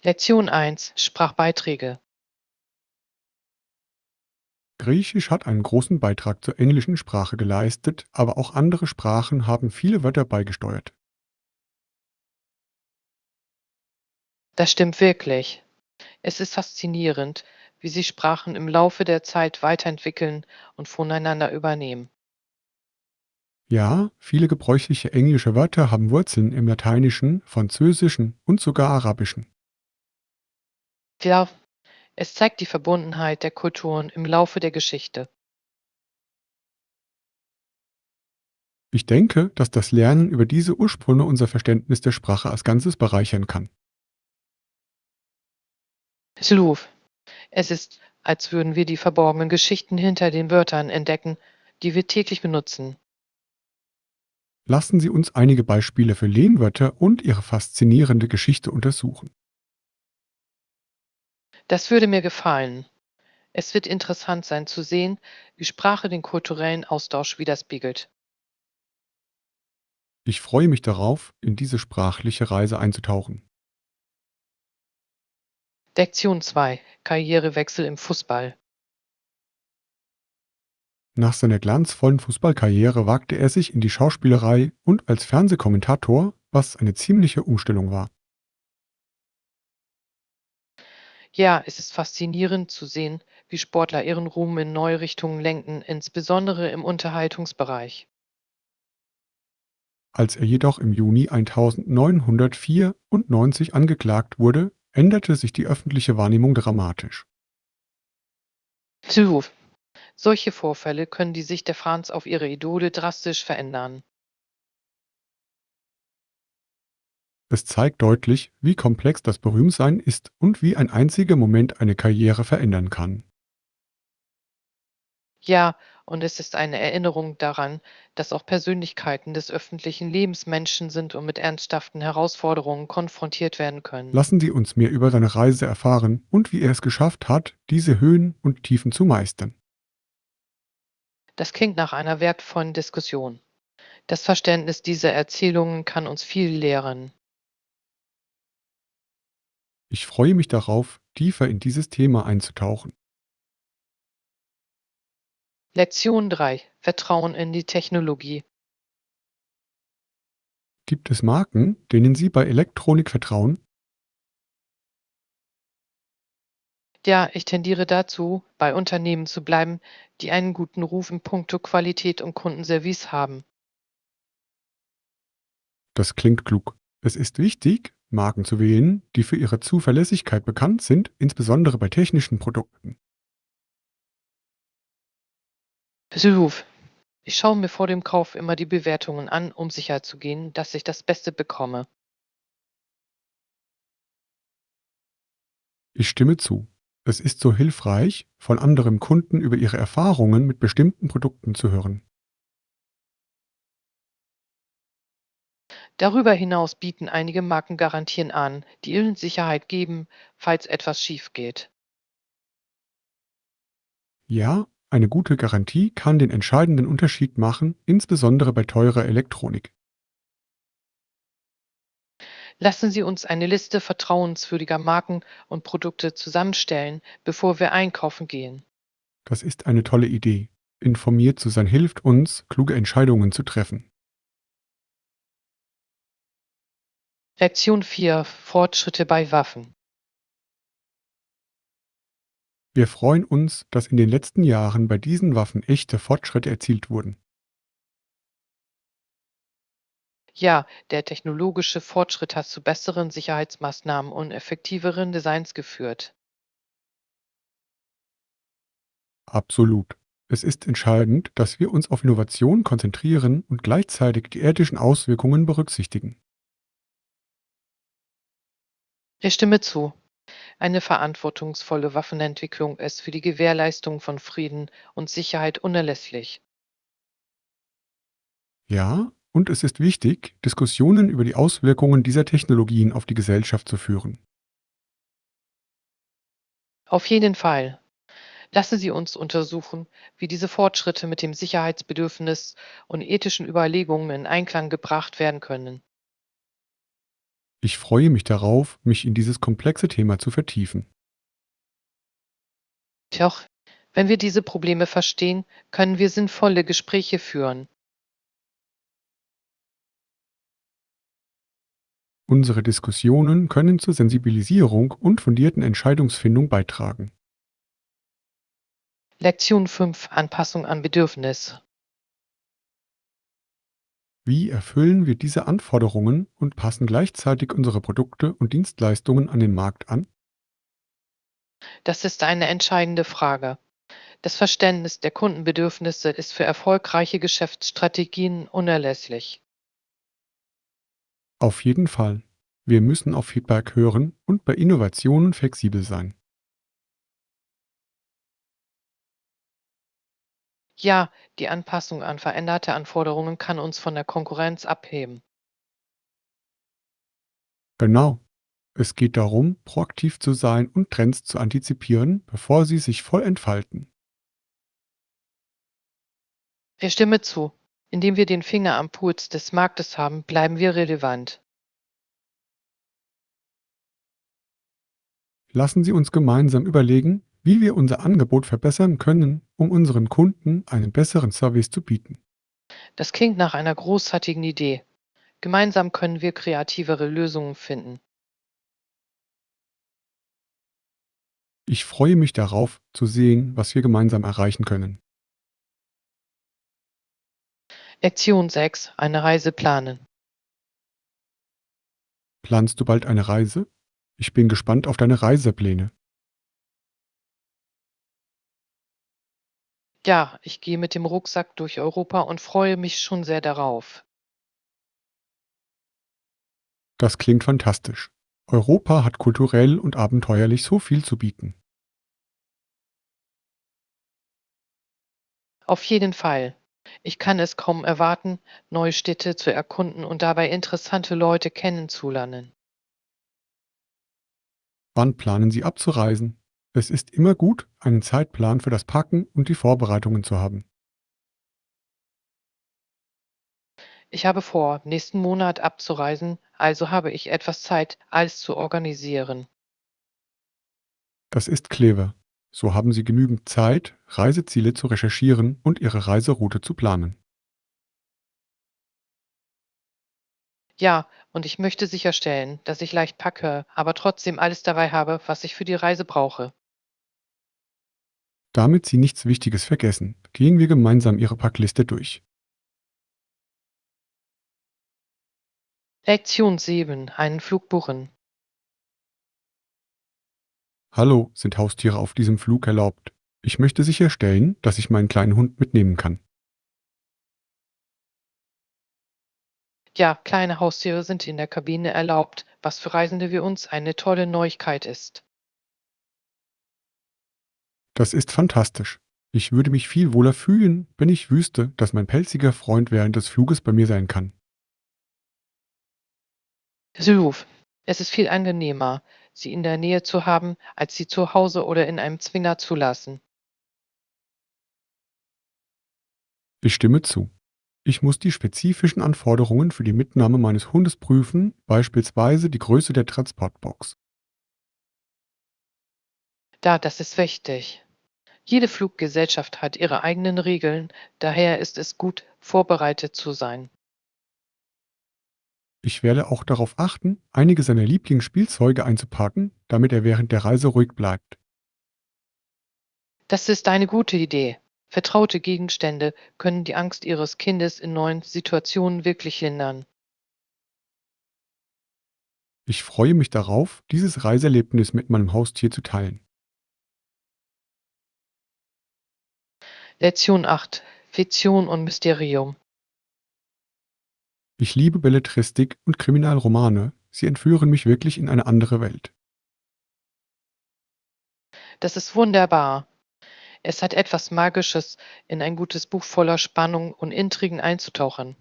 Lektion 1: Sprachbeiträge. Griechisch hat einen großen Beitrag zur englischen Sprache geleistet, aber auch andere Sprachen haben viele Wörter beigesteuert. Das stimmt wirklich. Es ist faszinierend, wie sich Sprachen im Laufe der Zeit weiterentwickeln und voneinander übernehmen. Ja, viele gebräuchliche englische Wörter haben Wurzeln im Lateinischen, Französischen und sogar Arabischen. Ja, es zeigt die Verbundenheit der Kulturen im Laufe der Geschichte. Ich denke, dass das Lernen über diese Ursprünge unser Verständnis der Sprache als Ganzes bereichern kann. Sluf. Es ist, als würden wir die verborgenen Geschichten hinter den Wörtern entdecken, die wir täglich benutzen. Lassen Sie uns einige Beispiele für Lehnwörter und ihre faszinierende Geschichte untersuchen. Das würde mir gefallen. Es wird interessant sein zu sehen, wie Sprache den kulturellen Austausch widerspiegelt. Ich freue mich darauf, in diese sprachliche Reise einzutauchen. Lektion 2: Karrierewechsel im Fußball. Nach seiner glanzvollen Fußballkarriere wagte er sich in die Schauspielerei und als Fernsehkommentator, was eine ziemliche Umstellung war. Ja, es ist faszinierend zu sehen, wie Sportler ihren Ruhm in neue Richtungen lenken, insbesondere im Unterhaltungsbereich. Als er jedoch im Juni 1994 angeklagt wurde, änderte sich die öffentliche Wahrnehmung dramatisch. Zuruf. Solche Vorfälle können die Sicht der Fans auf ihre Idole drastisch verändern. Es zeigt deutlich, wie komplex das Berühmtsein ist und wie ein einziger Moment eine Karriere verändern kann. Ja, und es ist eine Erinnerung daran, dass auch Persönlichkeiten des öffentlichen Lebens Menschen sind und mit ernsthaften Herausforderungen konfrontiert werden können. Lassen Sie uns mehr über seine Reise erfahren und wie er es geschafft hat, diese Höhen und Tiefen zu meistern. Das klingt nach einer wertvollen Diskussion. Das Verständnis dieser Erzählungen kann uns viel lehren. Ich freue mich darauf, tiefer in dieses Thema einzutauchen. Lektion 3: Vertrauen in die Technologie. Gibt es Marken, denen Sie bei Elektronik vertrauen? Ja, ich tendiere dazu, bei Unternehmen zu bleiben, die einen guten Ruf in puncto Qualität und Kundenservice haben. Das klingt klug. Es ist wichtig, Marken zu wählen, die für ihre Zuverlässigkeit bekannt sind, insbesondere bei technischen Produkten. Ruf. Ich schaue mir vor dem Kauf immer die Bewertungen an, um sicherzugehen, dass ich das Beste bekomme. Ich stimme zu. Es ist so hilfreich, von anderen Kunden über ihre Erfahrungen mit bestimmten Produkten zu hören. Darüber hinaus bieten einige Marken Garantien an, die ihnen Sicherheit geben, falls etwas schief geht. Ja, eine gute Garantie kann den entscheidenden Unterschied machen, insbesondere bei teurer Elektronik. Lassen Sie uns eine Liste vertrauenswürdiger Marken und Produkte zusammenstellen, bevor wir einkaufen gehen. Das ist eine tolle Idee. Informiert zu sein hilft uns, kluge Entscheidungen zu treffen. Lektion 4: Fortschritte bei Waffen. Wir freuen uns, dass in den letzten Jahren bei diesen Waffen echte Fortschritte erzielt wurden. Ja, der technologische Fortschritt hat zu besseren Sicherheitsmaßnahmen und effektiveren Designs geführt. Absolut. Es ist entscheidend, dass wir uns auf Innovation konzentrieren und gleichzeitig die ethischen Auswirkungen berücksichtigen. Ich stimme zu. Eine verantwortungsvolle Waffenentwicklung ist für die Gewährleistung von Frieden und Sicherheit unerlässlich. Ja, und es ist wichtig, Diskussionen über die Auswirkungen dieser Technologien auf die Gesellschaft zu führen. Auf jeden Fall. Lassen Sie uns untersuchen, wie diese Fortschritte mit dem Sicherheitsbedürfnis und ethischen Überlegungen in Einklang gebracht werden können. Ich freue mich darauf, mich in dieses komplexe Thema zu vertiefen. Doch wenn wir diese Probleme verstehen, können wir sinnvolle Gespräche führen. Unsere Diskussionen können zur Sensibilisierung und fundierten Entscheidungsfindung beitragen. Lektion 5: Anpassung an Bedürfnis. Wie erfüllen wir diese Anforderungen und passen gleichzeitig unsere Produkte und Dienstleistungen an den Markt an? Das ist eine entscheidende Frage. Das Verständnis der Kundenbedürfnisse ist für erfolgreiche Geschäftsstrategien unerlässlich. Auf jeden Fall. Wir müssen auf Feedback hören und bei Innovationen flexibel sein. Ja, die Anpassung an veränderte Anforderungen kann uns von der Konkurrenz abheben. Genau. Es geht darum, proaktiv zu sein und Trends zu antizipieren, bevor sie sich voll entfalten. Ich stimme zu. Indem wir den Finger am Puls des Marktes haben, bleiben wir relevant. Lassen Sie uns gemeinsam überlegen, wie wir unser Angebot verbessern können, um unseren Kunden einen besseren Service zu bieten. Das klingt nach einer großartigen Idee. Gemeinsam können wir kreativere Lösungen finden. Ich freue mich darauf, zu sehen, was wir gemeinsam erreichen können. Lektion 6: Eine Reise planen. Planst du bald eine Reise? Ich bin gespannt auf deine Reisepläne. Ja, ich gehe mit dem Rucksack durch Europa und freue mich schon sehr darauf. Das klingt fantastisch. Europa hat kulturell und abenteuerlich so viel zu bieten. Auf jeden Fall. Ich kann es kaum erwarten, neue Städte zu erkunden und dabei interessante Leute kennenzulernen. Wann planen Sie abzureisen? Es ist immer gut, einen Zeitplan für das Packen und die Vorbereitungen zu haben. Ich habe vor, nächsten Monat abzureisen, also habe ich etwas Zeit, alles zu organisieren. Das ist clever. So haben Sie genügend Zeit, Reiseziele zu recherchieren und Ihre Reiseroute zu planen. Ja, und ich möchte sicherstellen, dass ich leicht packe, aber trotzdem alles dabei habe, was ich für die Reise brauche. Damit Sie nichts Wichtiges vergessen, gehen wir gemeinsam Ihre Packliste durch. Lektion 7: Einen Flug buchen. Hallo, sind Haustiere auf diesem Flug erlaubt? Ich möchte sicherstellen, dass ich meinen kleinen Hund mitnehmen kann. Ja, kleine Haustiere sind in der Kabine erlaubt, was für Reisende wie uns eine tolle Neuigkeit ist. Das ist fantastisch. Ich würde mich viel wohler fühlen, wenn ich wüsste, dass mein pelziger Freund während des Fluges bei mir sein kann. Ruf. Es ist viel angenehmer, sie in der Nähe zu haben, als sie zu Hause oder in einem Zwinger zu lassen. Ich stimme zu. Ich muss die spezifischen Anforderungen für die Mitnahme meines Hundes prüfen, beispielsweise die Größe der Transportbox. Da, das ist wichtig. Jede Fluggesellschaft hat ihre eigenen Regeln, daher ist es gut, vorbereitet zu sein. Ich werde auch darauf achten, einige seiner Lieblingsspielzeuge einzupacken, damit er während der Reise ruhig bleibt. Das ist eine gute Idee. Vertraute Gegenstände können die Angst Ihres Kindes in neuen Situationen wirklich lindern. Ich freue mich darauf, dieses Reiseerlebnis mit meinem Haustier zu teilen. Lektion 8: Fiktion und Mysterium. Ich liebe Belletristik und Kriminalromane. Sie entführen mich wirklich in eine andere Welt. Das ist wunderbar. Es hat etwas Magisches, in ein gutes Buch voller Spannung und Intrigen einzutauchen.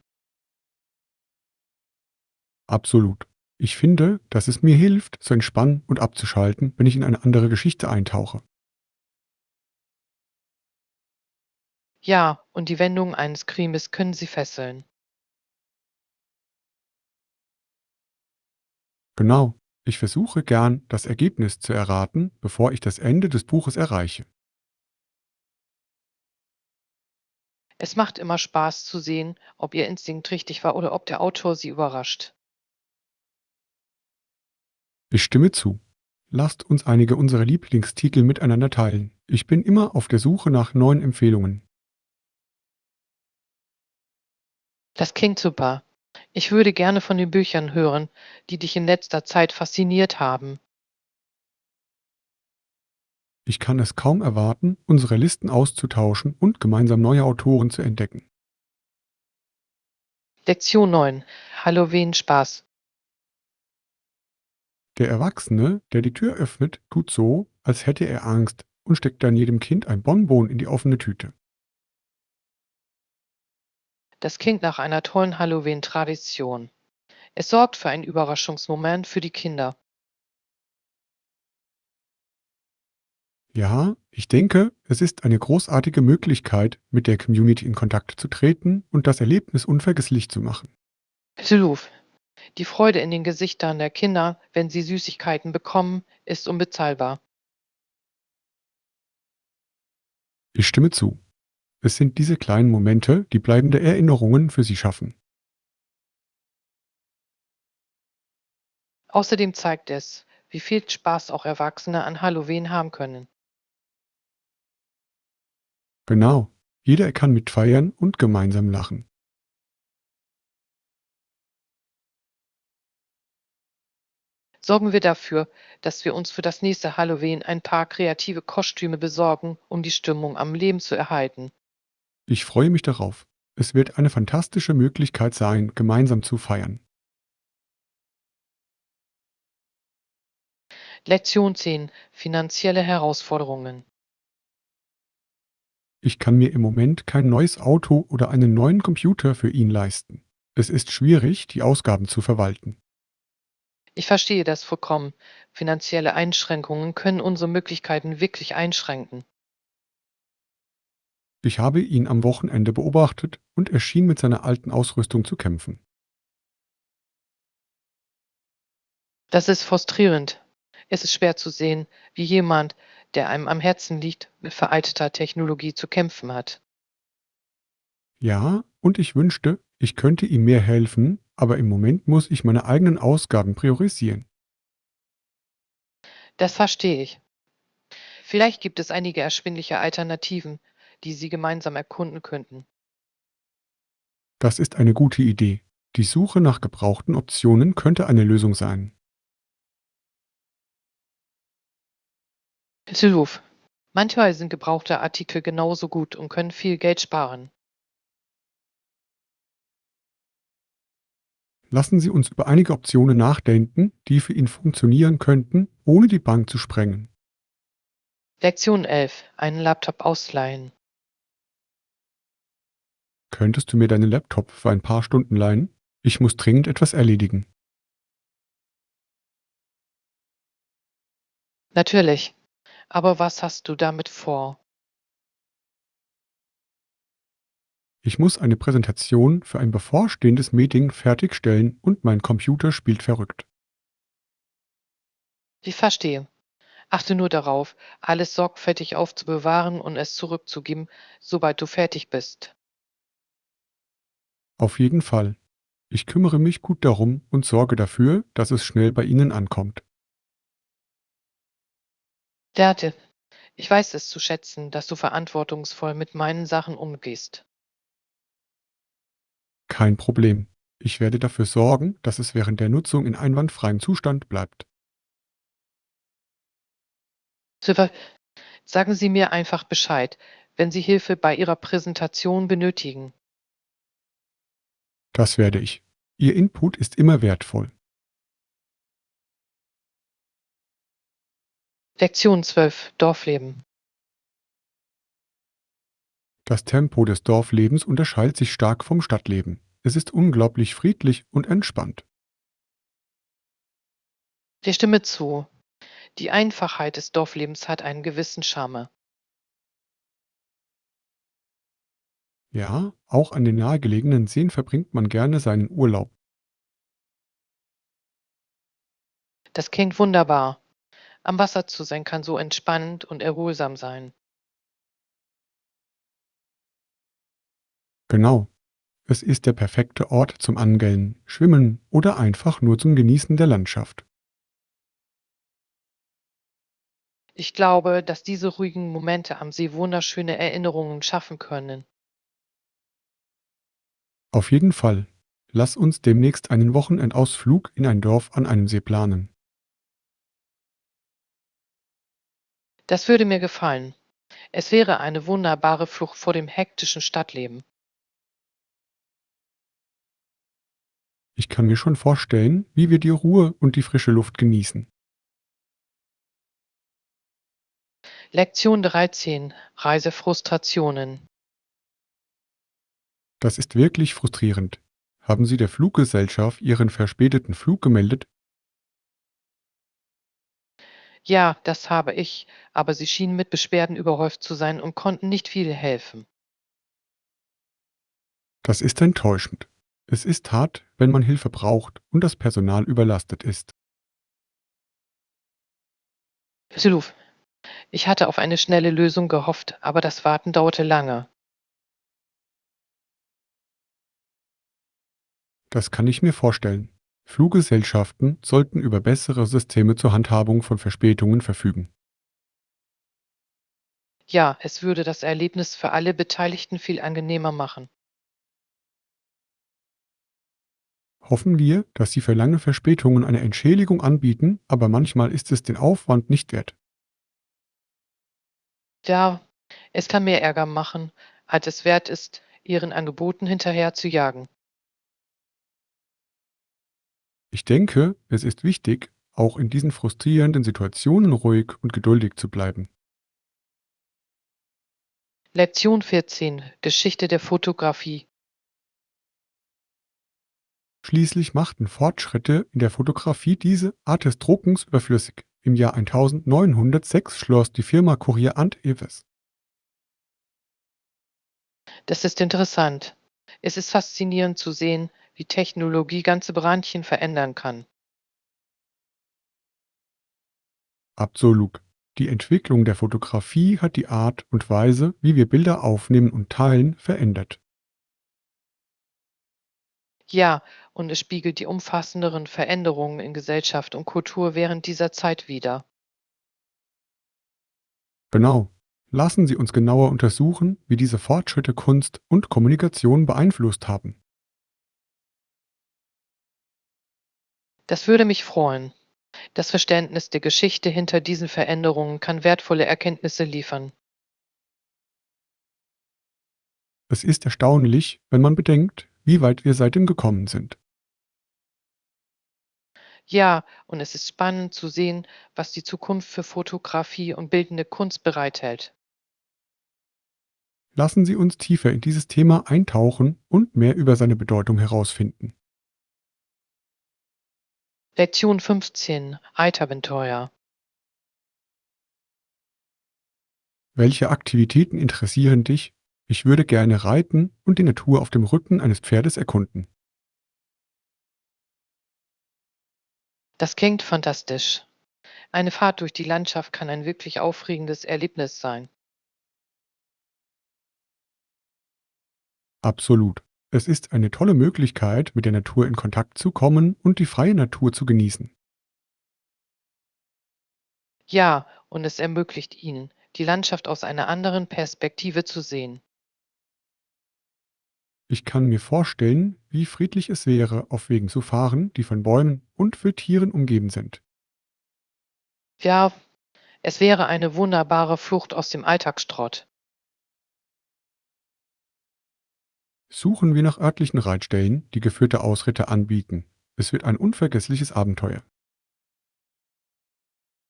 Absolut. Ich finde, dass es mir hilft, zu entspannen und abzuschalten, wenn ich in eine andere Geschichte eintauche. Ja, und die Wendungen eines Krimis können Sie fesseln. Genau. Ich versuche gern, das Ergebnis zu erraten, bevor ich das Ende des Buches erreiche. Es macht immer Spaß zu sehen, ob Ihr Instinkt richtig war oder ob der Autor Sie überrascht. Ich stimme zu. Lasst uns einige unserer Lieblingstitel miteinander teilen. Ich bin immer auf der Suche nach neuen Empfehlungen. Das klingt super. Ich würde gerne von den Büchern hören, die dich in letzter Zeit fasziniert haben. Ich kann es kaum erwarten, unsere Listen auszutauschen und gemeinsam neue Autoren zu entdecken. Lektion 9. Halloween-Spaß. Der Erwachsene, der die Tür öffnet, tut so, als hätte er Angst und steckt dann jedem Kind ein Bonbon in die offene Tüte. Das klingt nach einer tollen Halloween-Tradition. Es sorgt für einen Überraschungsmoment für die Kinder. Ja, ich denke, es ist eine großartige Möglichkeit, mit der Community in Kontakt zu treten und das Erlebnis unvergesslich zu machen. Absolut. Die Freude in den Gesichtern der Kinder, wenn sie Süßigkeiten bekommen, ist unbezahlbar. Ich stimme zu. Es sind diese kleinen Momente, die bleibende Erinnerungen für sie schaffen. Außerdem zeigt es, wie viel Spaß auch Erwachsene an Halloween haben können. Genau. Jeder kann mitfeiern und gemeinsam lachen. Sorgen wir dafür, dass wir uns für das nächste Halloween ein paar kreative Kostüme besorgen, um die Stimmung am Leben zu erhalten. Ich freue mich darauf. Es wird eine fantastische Möglichkeit sein, gemeinsam zu feiern. Lektion 10. Finanzielle Herausforderungen. Ich kann mir im Moment kein neues Auto oder einen neuen Computer für ihn leisten. Es ist schwierig, die Ausgaben zu verwalten. Ich verstehe das vollkommen. Finanzielle Einschränkungen können unsere Möglichkeiten wirklich einschränken. Ich habe ihn am Wochenende beobachtet und er schien mit seiner alten Ausrüstung zu kämpfen. Das ist frustrierend. Es ist schwer zu sehen, wie jemand, der einem am Herzen liegt, mit veralteter Technologie zu kämpfen hat. Ja, und ich wünschte, ich könnte ihm mehr helfen, aber im Moment muss ich meine eigenen Ausgaben priorisieren. Das verstehe ich. Vielleicht gibt es einige erschwingliche Alternativen, die Sie gemeinsam erkunden könnten. Das ist eine gute Idee. Die Suche nach gebrauchten Optionen könnte eine Lösung sein. Hilf. Manchmal sind gebrauchte Artikel genauso gut und können viel Geld sparen. Lassen Sie uns über einige Optionen nachdenken, die für ihn funktionieren könnten, ohne die Bank zu sprengen. Lektion 11. Einen Laptop ausleihen. Könntest du mir deinen Laptop für ein paar Stunden leihen? Ich muss dringend etwas erledigen. Natürlich. Aber was hast du damit vor? Ich muss eine Präsentation für ein bevorstehendes Meeting fertigstellen und mein Computer spielt verrückt. Ich verstehe. Achte nur darauf, alles sorgfältig aufzubewahren und es zurückzugeben, sobald du fertig bist. Auf jeden Fall. Ich kümmere mich gut darum und sorge dafür, dass es schnell bei Ihnen ankommt. Derte, ich weiß es zu schätzen, dass du verantwortungsvoll mit meinen Sachen umgehst. Kein Problem. Ich werde dafür sorgen, dass es während der Nutzung in einwandfreiem Zustand bleibt. Silver, sagen Sie mir einfach Bescheid, wenn Sie Hilfe bei Ihrer Präsentation benötigen. Das werde ich. Ihr Input ist immer wertvoll. Lektion 12. Dorfleben. Das Tempo des Dorflebens unterscheidet sich stark vom Stadtleben. Es ist unglaublich friedlich und entspannt. Der stimme zu. Die Einfachheit des Dorflebens hat einen gewissen Charme. Ja, auch an den nahegelegenen Seen verbringt man gerne seinen Urlaub. Das klingt wunderbar. Am Wasser zu sein kann so entspannend und erholsam sein. Genau, es ist der perfekte Ort zum Angeln, Schwimmen oder einfach nur zum Genießen der Landschaft. Ich glaube, dass diese ruhigen Momente am See wunderschöne Erinnerungen schaffen können. Auf jeden Fall. Lass uns demnächst einen Wochenendausflug in ein Dorf an einem See planen. Das würde mir gefallen. Es wäre eine wunderbare Flucht vor dem hektischen Stadtleben. Ich kann mir schon vorstellen, wie wir die Ruhe und die frische Luft genießen. Lektion 13. Reisefrustrationen. Das ist wirklich frustrierend. Haben Sie der Fluggesellschaft Ihren verspäteten Flug gemeldet? Ja, das habe ich, aber sie schienen mit Beschwerden überhäuft zu sein und konnten nicht viel helfen. Das ist enttäuschend. Es ist hart, wenn man Hilfe braucht und das Personal überlastet ist. Absolut. Ich hatte auf eine schnelle Lösung gehofft, aber das Warten dauerte lange. Das kann ich mir vorstellen. Fluggesellschaften sollten über bessere Systeme zur Handhabung von Verspätungen verfügen. Ja, es würde das Erlebnis für alle Beteiligten viel angenehmer machen. Hoffen wir, dass Sie für lange Verspätungen eine Entschädigung anbieten, aber manchmal ist es den Aufwand nicht wert. Ja, es kann mehr Ärger machen, als es wert ist, ihren Angeboten hinterher zu jagen. Ich denke, es ist wichtig, auch in diesen frustrierenden Situationen ruhig und geduldig zu bleiben. Lektion 14. Geschichte der Fotografie. Schließlich machten Fortschritte in der Fotografie diese Art des Druckens überflüssig. Im Jahr 1906 schloss die Firma Courier and Ives. Das ist interessant. Es ist faszinierend zu sehen, wie Technologie ganze Branchen verändern kann. Absolut. Die Entwicklung der Fotografie hat die Art und Weise, wie wir Bilder aufnehmen und teilen, verändert. Ja, und es spiegelt die umfassenderen Veränderungen in Gesellschaft und Kultur während dieser Zeit wider. Genau. Lassen Sie uns genauer untersuchen, wie diese Fortschritte Kunst und Kommunikation beeinflusst haben. Das würde mich freuen. Das Verständnis der Geschichte hinter diesen Veränderungen kann wertvolle Erkenntnisse liefern. Es ist erstaunlich, wenn man bedenkt, wie weit wir seitdem gekommen sind. Ja, und es ist spannend zu sehen, was die Zukunft für Fotografie und bildende Kunst bereithält. Lassen Sie uns tiefer in dieses Thema eintauchen und mehr über seine Bedeutung herausfinden. Lektion 15. Reitabenteuer. Welche Aktivitäten interessieren dich? Ich würde gerne reiten und die Natur auf dem Rücken eines Pferdes erkunden. Das klingt fantastisch. Eine Fahrt durch die Landschaft kann ein wirklich aufregendes Erlebnis sein. Absolut. Es ist eine tolle Möglichkeit, mit der Natur in Kontakt zu kommen und die freie Natur zu genießen. Ja, und es ermöglicht ihnen, die Landschaft aus einer anderen Perspektive zu sehen. Ich kann mir vorstellen, wie friedlich es wäre, auf Wegen zu fahren, die von Bäumen und Wildtieren umgeben sind. Ja, es wäre eine wunderbare Flucht aus dem Alltagstrott. Suchen wir nach örtlichen Reitstellen, die geführte Ausritte anbieten. Es wird ein unvergessliches Abenteuer.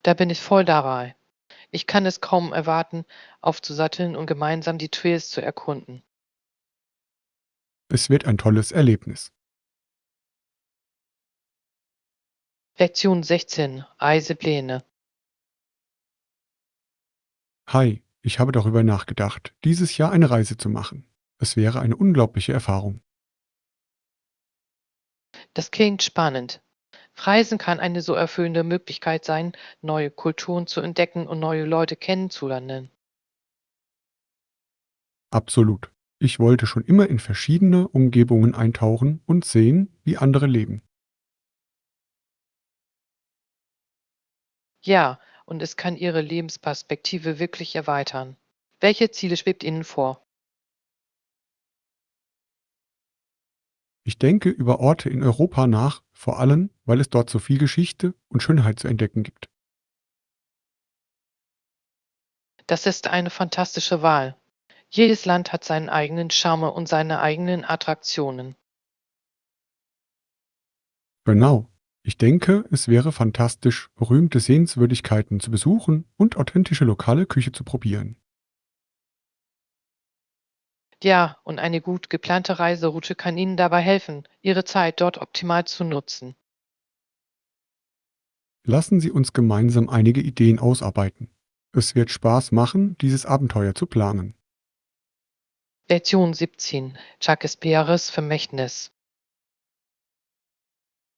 Da bin ich voll dabei. Ich kann es kaum erwarten, aufzusatteln und gemeinsam die Trails zu erkunden. Es wird ein tolles Erlebnis. Lektion 16. Reisepläne. Hi, ich habe darüber nachgedacht, dieses Jahr eine Reise zu machen. Es wäre eine unglaubliche Erfahrung. Das klingt spannend. Reisen kann eine so erfüllende Möglichkeit sein, neue Kulturen zu entdecken und neue Leute kennenzulernen. Absolut. Ich wollte schon immer in verschiedene Umgebungen eintauchen und sehen, wie andere leben. Ja, und es kann Ihre Lebensperspektive wirklich erweitern. Welche Ziele schwebt Ihnen vor? Ich denke über Orte in Europa nach, vor allem, weil es dort so viel Geschichte und Schönheit zu entdecken gibt. Das ist eine fantastische Wahl. Jedes Land hat seinen eigenen Charme und seine eigenen Attraktionen. Genau. Ich denke, es wäre fantastisch, berühmte Sehenswürdigkeiten zu besuchen und authentische lokale Küche zu probieren. Ja, und eine gut geplante Reiseroute kann Ihnen dabei helfen, Ihre Zeit dort optimal zu nutzen. Lassen Sie uns gemeinsam einige Ideen ausarbeiten. Es wird Spaß machen, dieses Abenteuer zu planen. Lektion 17. Jacques Beres Vermächtnis.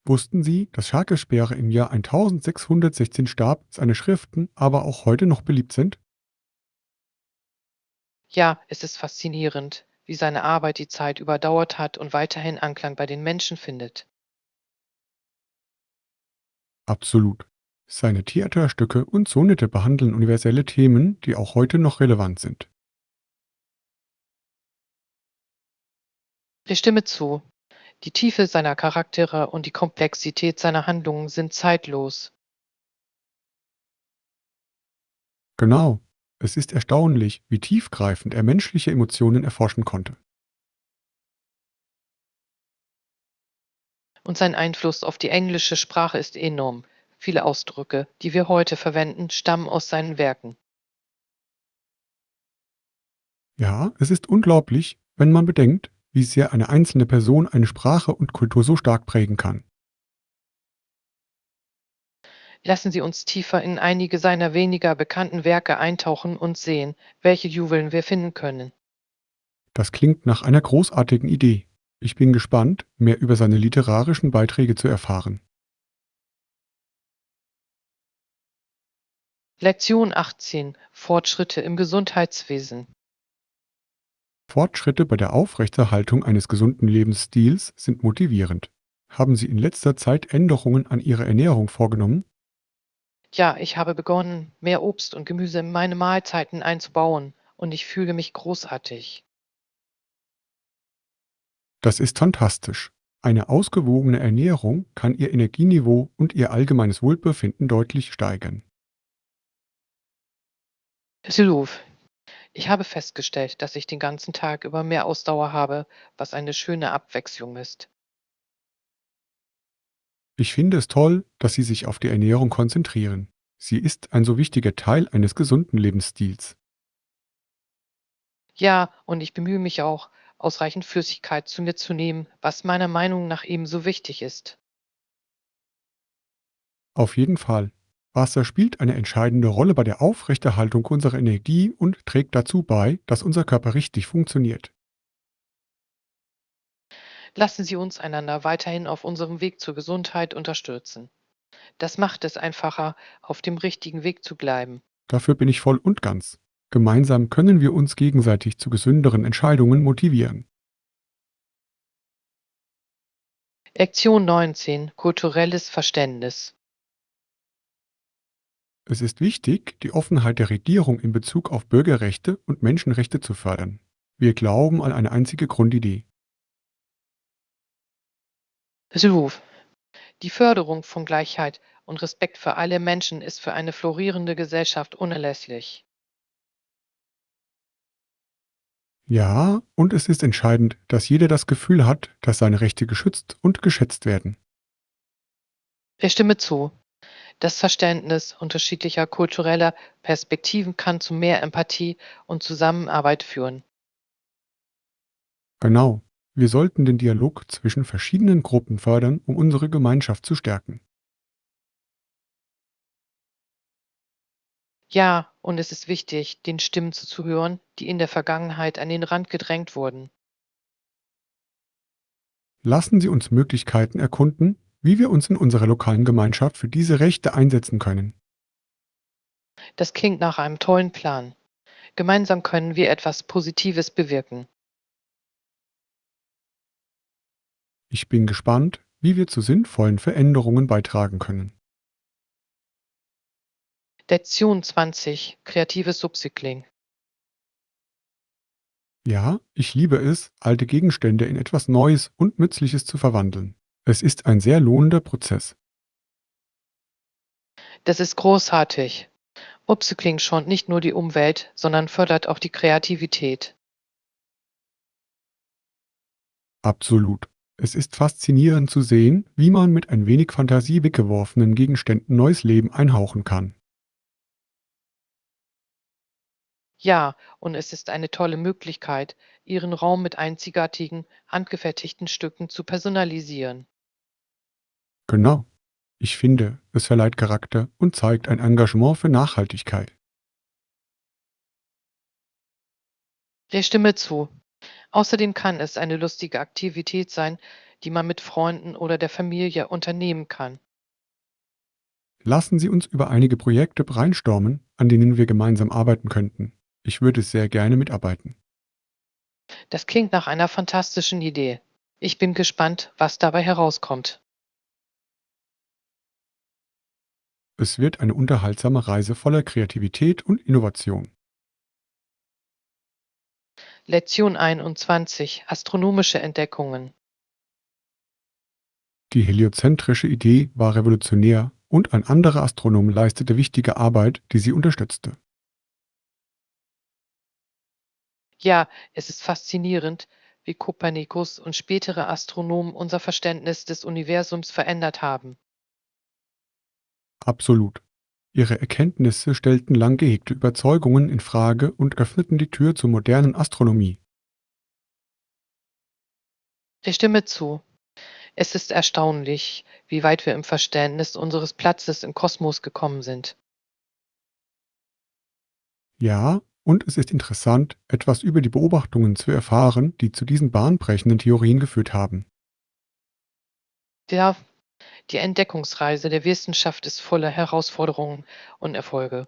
Wussten Sie, dass Jacques Speer im Jahr 1616 starb, seine Schriften aber auch heute noch beliebt sind? Ja, es ist faszinierend, wie seine Arbeit die Zeit überdauert hat und weiterhin Anklang bei den Menschen findet. Absolut. Seine Theaterstücke und Sonette behandeln universelle Themen, die auch heute noch relevant sind. Ich stimme zu. Die Tiefe seiner Charaktere und die Komplexität seiner Handlungen sind zeitlos. Genau. Es ist erstaunlich, wie tiefgreifend er menschliche Emotionen erforschen konnte. Und sein Einfluss auf die englische Sprache ist enorm. Viele Ausdrücke, die wir heute verwenden, stammen aus seinen Werken. Ja, es ist unglaublich, wenn man bedenkt, wie sehr eine einzelne Person eine Sprache und Kultur so stark prägen kann. Lassen Sie uns tiefer in einige seiner weniger bekannten Werke eintauchen und sehen, welche Juweln wir finden können. Das klingt nach einer großartigen Idee. Ich bin gespannt, mehr über seine literarischen Beiträge zu erfahren. Lektion 18. Fortschritte im Gesundheitswesen. Fortschritte bei der Aufrechterhaltung eines gesunden Lebensstils sind motivierend. Haben Sie in letzter Zeit Änderungen an Ihrer Ernährung vorgenommen? Ja, ich habe begonnen, mehr Obst und Gemüse in meine Mahlzeiten einzubauen und ich fühle mich großartig. Das ist fantastisch. Eine ausgewogene Ernährung kann Ihr Energieniveau und Ihr allgemeines Wohlbefinden deutlich steigern. Siluf. Ich habe festgestellt, dass ich den ganzen Tag über mehr Ausdauer habe, was eine schöne Abwechslung ist. Ich finde es toll, dass Sie sich auf die Ernährung konzentrieren. Sie ist ein so wichtiger Teil eines gesunden Lebensstils. Ja, und ich bemühe mich auch, ausreichend Flüssigkeit zu mir zu nehmen, was meiner Meinung nach ebenso wichtig ist. Auf jeden Fall. Wasser spielt eine entscheidende Rolle bei der Aufrechterhaltung unserer Energie und trägt dazu bei, dass unser Körper richtig funktioniert. Lassen Sie uns einander weiterhin auf unserem Weg zur Gesundheit unterstützen. Das macht es einfacher, auf dem richtigen Weg zu bleiben. Dafür bin ich voll und ganz. Gemeinsam können wir uns gegenseitig zu gesünderen Entscheidungen motivieren. Lektion 19. Kulturelles Verständnis. Es ist wichtig, die Offenheit der Regierung in Bezug auf Bürgerrechte und Menschenrechte zu fördern. Wir glauben an eine einzige Grundidee. Siluf. Die Förderung von Gleichheit und Respekt für alle Menschen ist für eine florierende Gesellschaft unerlässlich. Ja, und es ist entscheidend, dass jeder das Gefühl hat, dass seine Rechte geschützt und geschätzt werden. Ich stimme zu. Das Verständnis unterschiedlicher kultureller Perspektiven kann zu mehr Empathie und Zusammenarbeit führen. Genau. Wir sollten den Dialog zwischen verschiedenen Gruppen fördern, um unsere Gemeinschaft zu stärken. Ja, und es ist wichtig, den Stimmen zuzuhören, die in der Vergangenheit an den Rand gedrängt wurden. Lassen Sie uns Möglichkeiten erkunden, wie wir uns in unserer lokalen Gemeinschaft für diese Rechte einsetzen können. Das klingt nach einem tollen Plan. Gemeinsam können wir etwas Positives bewirken. Ich bin gespannt, wie wir zu sinnvollen Veränderungen beitragen können. Lektion 20. Kreatives Upcycling. Ja, ich liebe es, alte Gegenstände in etwas Neues und Nützliches zu verwandeln. Es ist ein sehr lohnender Prozess. Das ist großartig. Upcycling schont nicht nur die Umwelt, sondern fördert auch die Kreativität. Absolut. Es ist faszinierend zu sehen, wie man mit ein wenig Fantasie weggeworfenen Gegenständen neues Leben einhauchen kann. Ja, und es ist eine tolle Möglichkeit, Ihren Raum mit einzigartigen, handgefertigten Stücken zu personalisieren. Genau. Ich finde, es verleiht Charakter und zeigt ein Engagement für Nachhaltigkeit. Ich stimme zu. Außerdem kann es eine lustige Aktivität sein, die man mit Freunden oder der Familie unternehmen kann. Lassen Sie uns über einige Projekte brainstormen, an denen wir gemeinsam arbeiten könnten. Ich würde sehr gerne mitarbeiten. Das klingt nach einer fantastischen Idee. Ich bin gespannt, was dabei herauskommt. Es wird eine unterhaltsame Reise voller Kreativität und Innovation. Lektion 21. Astronomische Entdeckungen. Die heliozentrische Idee war revolutionär und ein anderer Astronom leistete wichtige Arbeit, die sie unterstützte. Ja, es ist faszinierend, wie Kopernikus und spätere Astronomen unser Verständnis des Universums verändert haben. Absolut. Ihre Erkenntnisse stellten lang gehegte Überzeugungen in Frage und öffneten die Tür zur modernen Astronomie. Ich stimme zu. Es ist erstaunlich, wie weit wir im Verständnis unseres Platzes im Kosmos gekommen sind. Ja, und es ist interessant, etwas über die Beobachtungen zu erfahren, die zu diesen bahnbrechenden Theorien geführt haben. Ja, die Entdeckungsreise der Wissenschaft ist voller Herausforderungen und Erfolge.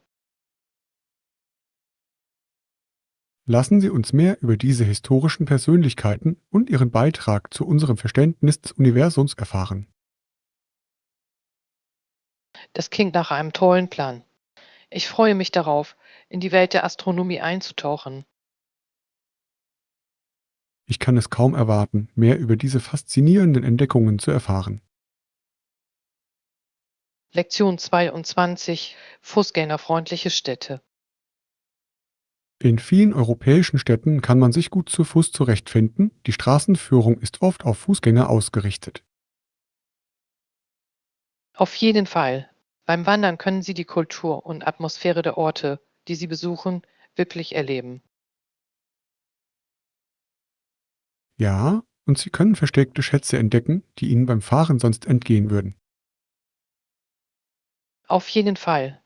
Lassen Sie uns mehr über diese historischen Persönlichkeiten und ihren Beitrag zu unserem Verständnis des Universums erfahren. Das klingt nach einem tollen Plan. Ich freue mich darauf, in die Welt der Astronomie einzutauchen. Ich kann es kaum erwarten, mehr über diese faszinierenden Entdeckungen zu erfahren. Lektion 22. Fußgängerfreundliche Städte. In vielen europäischen Städten kann man sich gut zu Fuß zurechtfinden, die Straßenführung ist oft auf Fußgänger ausgerichtet. Auf jeden Fall. Beim Wandern können Sie die Kultur und Atmosphäre der Orte, die Sie besuchen, wirklich erleben. Ja, und Sie können versteckte Schätze entdecken, die Ihnen beim Fahren sonst entgehen würden. Auf jeden Fall.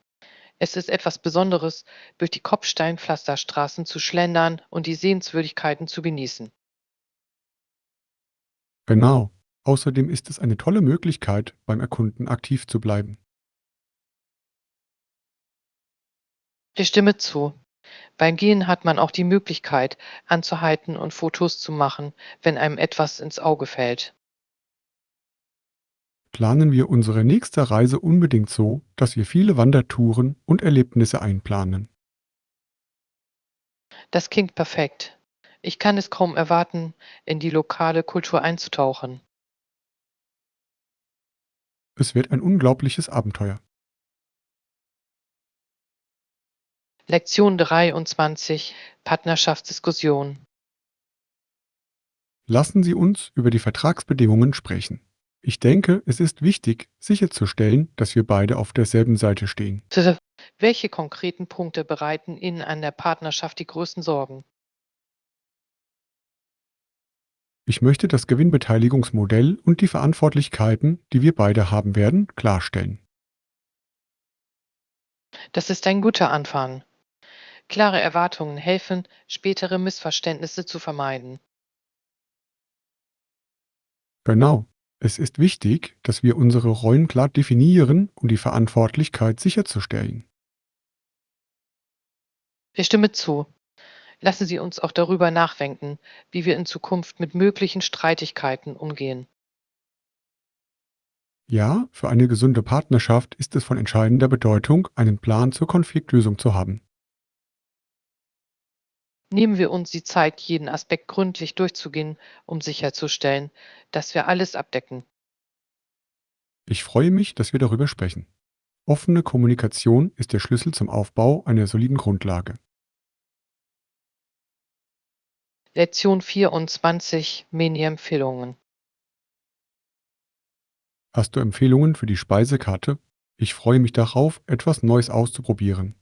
Es ist etwas Besonderes, durch die Kopfsteinpflasterstraßen zu schlendern und die Sehenswürdigkeiten zu genießen. Genau. Außerdem ist es eine tolle Möglichkeit, beim Erkunden aktiv zu bleiben. Ich stimme zu. Beim Gehen hat man auch die Möglichkeit, anzuhalten und Fotos zu machen, wenn einem etwas ins Auge fällt. Planen wir unsere nächste Reise unbedingt so, dass wir viele Wandertouren und Erlebnisse einplanen. Das klingt perfekt. Ich kann es kaum erwarten, in die lokale Kultur einzutauchen. Es wird ein unglaubliches Abenteuer. Lektion 23. Partnerschaftsdiskussion. Lassen Sie uns über die Vertragsbedingungen sprechen. Ich denke, es ist wichtig, sicherzustellen, dass wir beide auf derselben Seite stehen. Welche konkreten Punkte bereiten Ihnen an der Partnerschaft die größten Sorgen? Ich möchte das Gewinnbeteiligungsmodell und die Verantwortlichkeiten, die wir beide haben werden, klarstellen. Das ist ein guter Anfang. Klare Erwartungen helfen, spätere Missverständnisse zu vermeiden. Genau. Es ist wichtig, dass wir unsere Rollen klar definieren, um die Verantwortlichkeit sicherzustellen. Ich stimme zu. Lassen Sie uns auch darüber nachdenken, wie wir in Zukunft mit möglichen Streitigkeiten umgehen. Ja, für eine gesunde Partnerschaft ist es von entscheidender Bedeutung, einen Plan zur Konfliktlösung zu haben. Nehmen wir uns die Zeit, jeden Aspekt gründlich durchzugehen, um sicherzustellen, dass wir alles abdecken. Ich freue mich, dass wir darüber sprechen. Offene Kommunikation ist der Schlüssel zum Aufbau einer soliden Grundlage. Lektion 24: Mini-Empfehlungen. Hast du Empfehlungen für die Speisekarte? Ich freue mich darauf, etwas Neues auszuprobieren.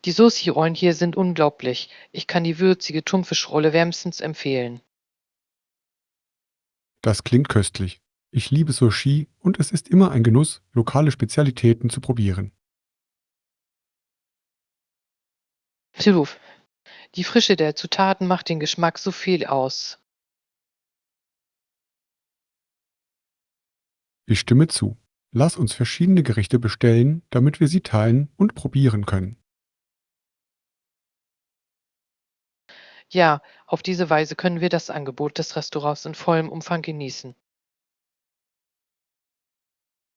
Die Sushi-Rollen hier sind unglaublich. Ich kann die würzige Thunfischrolle wärmstens empfehlen. Das klingt köstlich. Ich liebe Sushi und es ist immer ein Genuss, lokale Spezialitäten zu probieren. Absolut. Die Frische der Zutaten macht den Geschmack so viel aus. Ich stimme zu. Lass uns verschiedene Gerichte bestellen, damit wir sie teilen und probieren können. Ja, auf diese Weise können wir das Angebot des Restaurants in vollem Umfang genießen.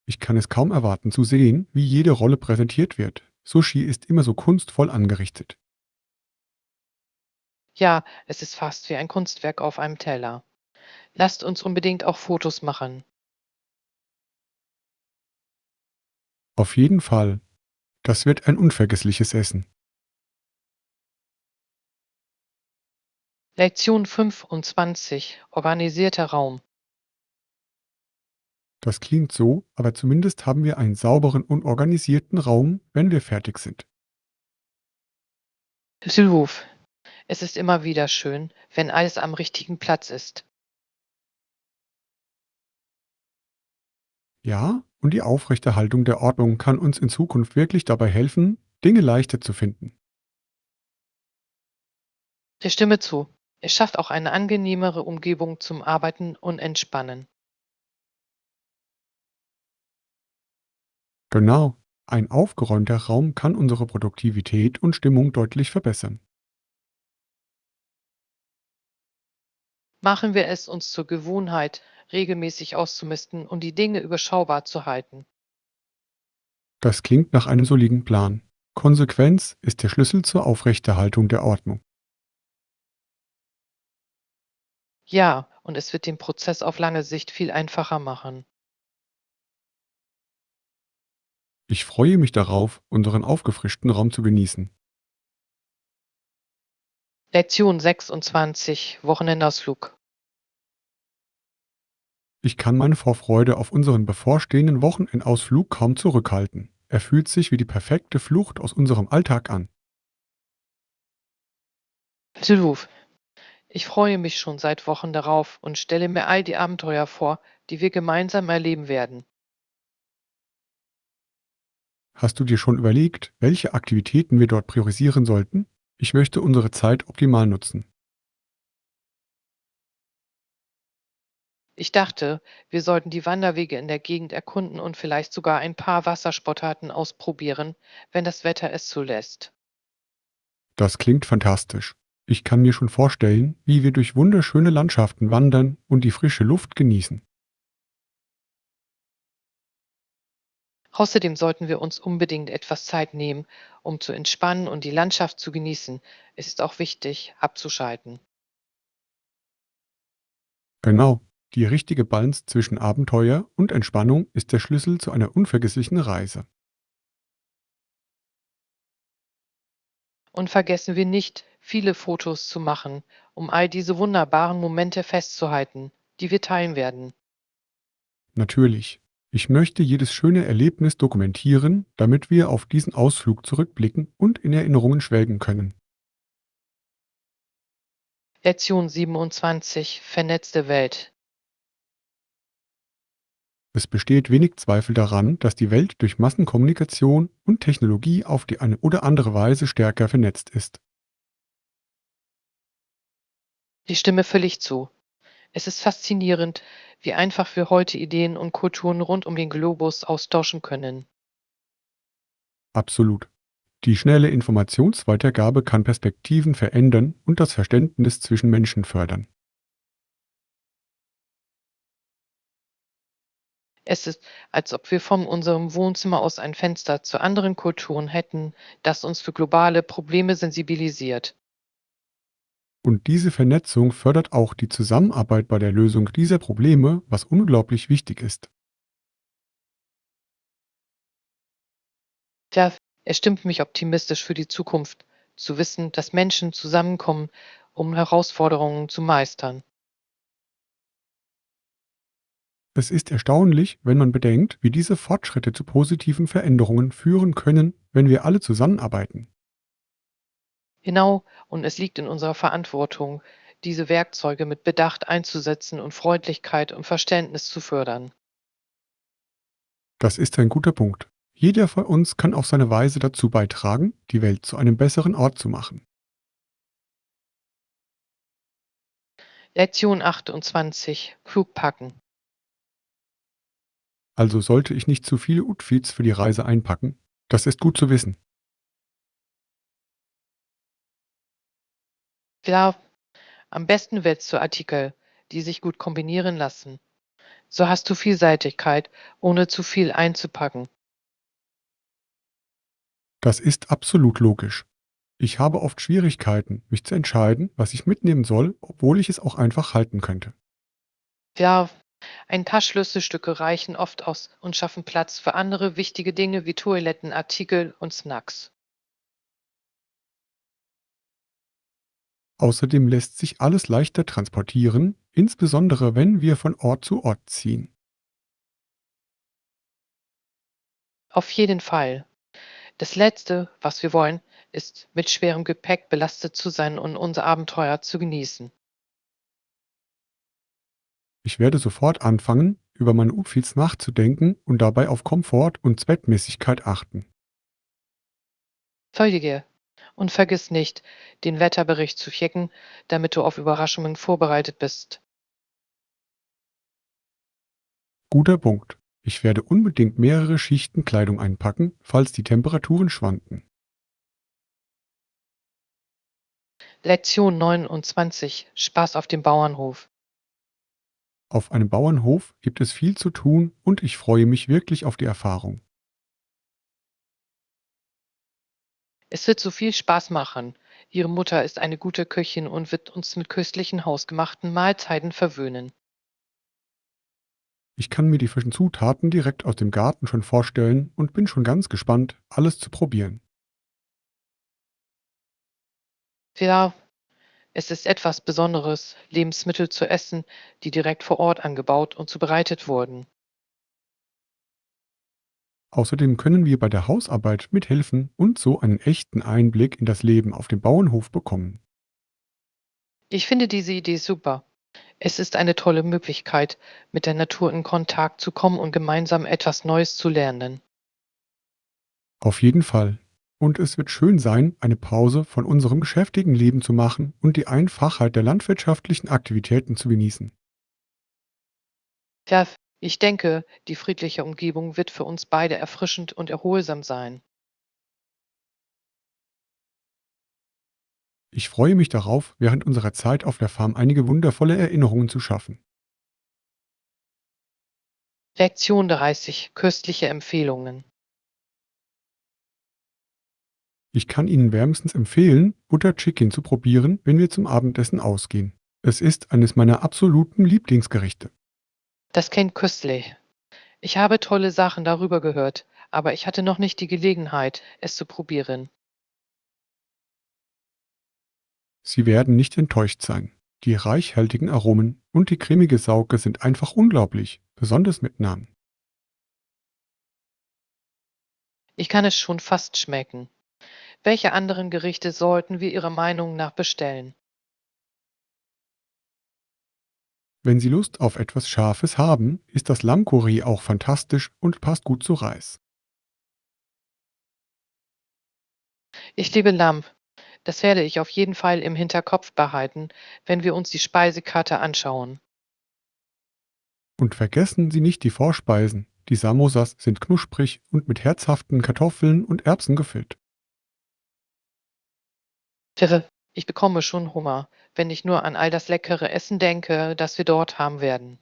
Ich kann es kaum erwarten zu sehen, wie jede Rolle präsentiert wird. Sushi ist immer so kunstvoll angerichtet. Ja, es ist fast wie ein Kunstwerk auf einem Teller. Lasst uns unbedingt auch Fotos machen. Auf jeden Fall. Das wird ein unvergessliches Essen. Lektion 25: Organisierter Raum. Das klingt so, aber zumindest haben wir einen sauberen und organisierten Raum, wenn wir fertig sind. Sylwuf. Es ist immer wieder schön, wenn alles am richtigen Platz ist. Ja, und die Aufrechterhaltung der Ordnung kann uns in Zukunft wirklich dabei helfen, Dinge leichter zu finden. Ich stimme zu. Es schafft auch eine angenehmere Umgebung zum Arbeiten und Entspannen. Genau, ein aufgeräumter Raum kann unsere Produktivität und Stimmung deutlich verbessern. Machen wir es uns zur Gewohnheit, regelmäßig auszumisten und die Dinge überschaubar zu halten. Das klingt nach einem soliden Plan. Konsequenz ist der Schlüssel zur Aufrechterhaltung der Ordnung. Ja, und es wird den Prozess auf lange Sicht viel einfacher machen. Ich freue mich darauf, unseren aufgefrischten Raum zu genießen. Lektion 26: Wochenendausflug. Ich kann meine Vorfreude auf unseren bevorstehenden Wochenendausflug kaum zurückhalten. Er fühlt sich wie die perfekte Flucht aus unserem Alltag an. Sylwuf. Ich freue mich schon seit Wochen darauf und stelle mir all die Abenteuer vor, die wir gemeinsam erleben werden. Hast du dir schon überlegt, welche Aktivitäten wir dort priorisieren sollten? Ich möchte unsere Zeit optimal nutzen. Ich dachte, wir sollten die Wanderwege in der Gegend erkunden und vielleicht sogar ein paar Wassersportarten ausprobieren, wenn das Wetter es zulässt. Das klingt fantastisch. Ich kann mir schon vorstellen, wie wir durch wunderschöne Landschaften wandern und die frische Luft genießen. Außerdem sollten wir uns unbedingt etwas Zeit nehmen, um zu entspannen und die Landschaft zu genießen. Es ist auch wichtig, abzuschalten. Genau, die richtige Balance zwischen Abenteuer und Entspannung ist der Schlüssel zu einer unvergesslichen Reise. Und vergessen wir nicht, viele Fotos zu machen, um all diese wunderbaren Momente festzuhalten, die wir teilen werden. Natürlich. Ich möchte jedes schöne Erlebnis dokumentieren, damit wir auf diesen Ausflug zurückblicken und in Erinnerungen schwelgen können. Lektion 27: Vernetzte Welt. Es besteht wenig Zweifel daran, dass die Welt durch Massenkommunikation und Technologie auf die eine oder andere Weise stärker vernetzt ist. Ich stimme völlig zu. Es ist faszinierend, wie einfach wir heute Ideen und Kulturen rund um den Globus austauschen können. Absolut. Die schnelle Informationsweitergabe kann Perspektiven verändern und das Verständnis zwischen Menschen fördern. Es ist, als ob wir von unserem Wohnzimmer aus ein Fenster zu anderen Kulturen hätten, das uns für globale Probleme sensibilisiert. Und diese Vernetzung fördert auch die Zusammenarbeit bei der Lösung dieser Probleme, was unglaublich wichtig ist. Ja, es stimmt mich optimistisch für die Zukunft, zu wissen, dass Menschen zusammenkommen, um Herausforderungen zu meistern. Es ist erstaunlich, wenn man bedenkt, wie diese Fortschritte zu positiven Veränderungen führen können, wenn wir alle zusammenarbeiten. Genau, und es liegt in unserer Verantwortung, diese Werkzeuge mit Bedacht einzusetzen und Freundlichkeit und Verständnis zu fördern. Das ist ein guter Punkt. Jeder von uns kann auf seine Weise dazu beitragen, die Welt zu einem besseren Ort zu machen. Lektion 28. Klug packen. Also sollte ich nicht zu viele Outfits für die Reise einpacken? Das ist gut zu wissen. Ja, am besten wählst du Artikel, die sich gut kombinieren lassen. So hast du Vielseitigkeit, ohne zu viel einzupacken. Das ist absolut logisch. Ich habe oft Schwierigkeiten, mich zu entscheiden, was ich mitnehmen soll, obwohl ich es auch einfach halten könnte. Ja, ein paar Schlüsselstücke reichen oft aus und schaffen Platz für andere wichtige Dinge wie Toiletten, Artikel und Snacks. Außerdem lässt sich alles leichter transportieren, insbesondere wenn wir von Ort zu Ort ziehen. Auf jeden Fall. Das Letzte, was wir wollen, ist, mit schwerem Gepäck belastet zu sein und unser Abenteuer zu genießen. Ich werde sofort anfangen, über meine Outfits nachzudenken und dabei auf Komfort und Zweckmäßigkeit achten. Folge und vergiss nicht, den Wetterbericht zu checken, damit du auf Überraschungen vorbereitet bist. Guter Punkt. Ich werde unbedingt mehrere Schichten Kleidung einpacken, falls die Temperaturen schwanken. Lektion 29. Spaß auf dem Bauernhof. Auf einem Bauernhof gibt es viel zu tun und ich freue mich wirklich auf die Erfahrung. Es wird so viel Spaß machen. Ihre Mutter ist eine gute Köchin und wird uns mit köstlichen hausgemachten Mahlzeiten verwöhnen. Ich kann mir die frischen Zutaten direkt aus dem Garten schon vorstellen und bin schon ganz gespannt, alles zu probieren. Ja, es ist etwas Besonderes, Lebensmittel zu essen, die direkt vor Ort angebaut und zubereitet wurden. Außerdem können wir bei der Hausarbeit mithelfen und so einen echten Einblick in das Leben auf dem Bauernhof bekommen. Ich finde diese Idee super. Es ist eine tolle Möglichkeit, mit der Natur in Kontakt zu kommen und gemeinsam etwas Neues zu lernen. Auf jeden Fall. Und es wird schön sein, eine Pause von unserem geschäftigen Leben zu machen und die Einfachheit der landwirtschaftlichen Aktivitäten zu genießen. Ja, ich denke, die friedliche Umgebung wird für uns beide erfrischend und erholsam sein. Ich freue mich darauf, während unserer Zeit auf der Farm einige wundervolle Erinnerungen zu schaffen. Lektion 30. Köstliche Empfehlungen. Ich kann Ihnen wärmstens empfehlen, Butter Chicken zu probieren, wenn wir zum Abendessen ausgehen. Es ist eines meiner absoluten Lieblingsgerichte. Das klingt köstlich. Ich habe tolle Sachen darüber gehört, aber ich hatte noch nicht die Gelegenheit, es zu probieren. Sie werden nicht enttäuscht sein. Die reichhaltigen Aromen und die cremige Sauge sind einfach unglaublich, besonders mit Naan. Ich kann es schon fast schmecken. Welche anderen Gerichte sollten wir Ihrer Meinung nach bestellen? Wenn Sie Lust auf etwas Scharfes haben, ist das Lammcurry auch fantastisch und passt gut zu Reis. Ich liebe Lamm. Das werde ich auf jeden Fall im Hinterkopf behalten, wenn wir uns die Speisekarte anschauen. Und vergessen Sie nicht die Vorspeisen. Die Samosas sind knusprig und mit herzhaften Kartoffeln und Erbsen gefüllt. Tirre, ich bekomme schon Hunger, wenn ich nur an all das leckere Essen denke, das wir dort haben werden.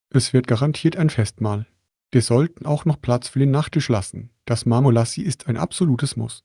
Es wird garantiert ein Festmahl. Wir sollten auch noch Platz für den Nachtisch lassen. Das Marmolassi ist ein absolutes Muss.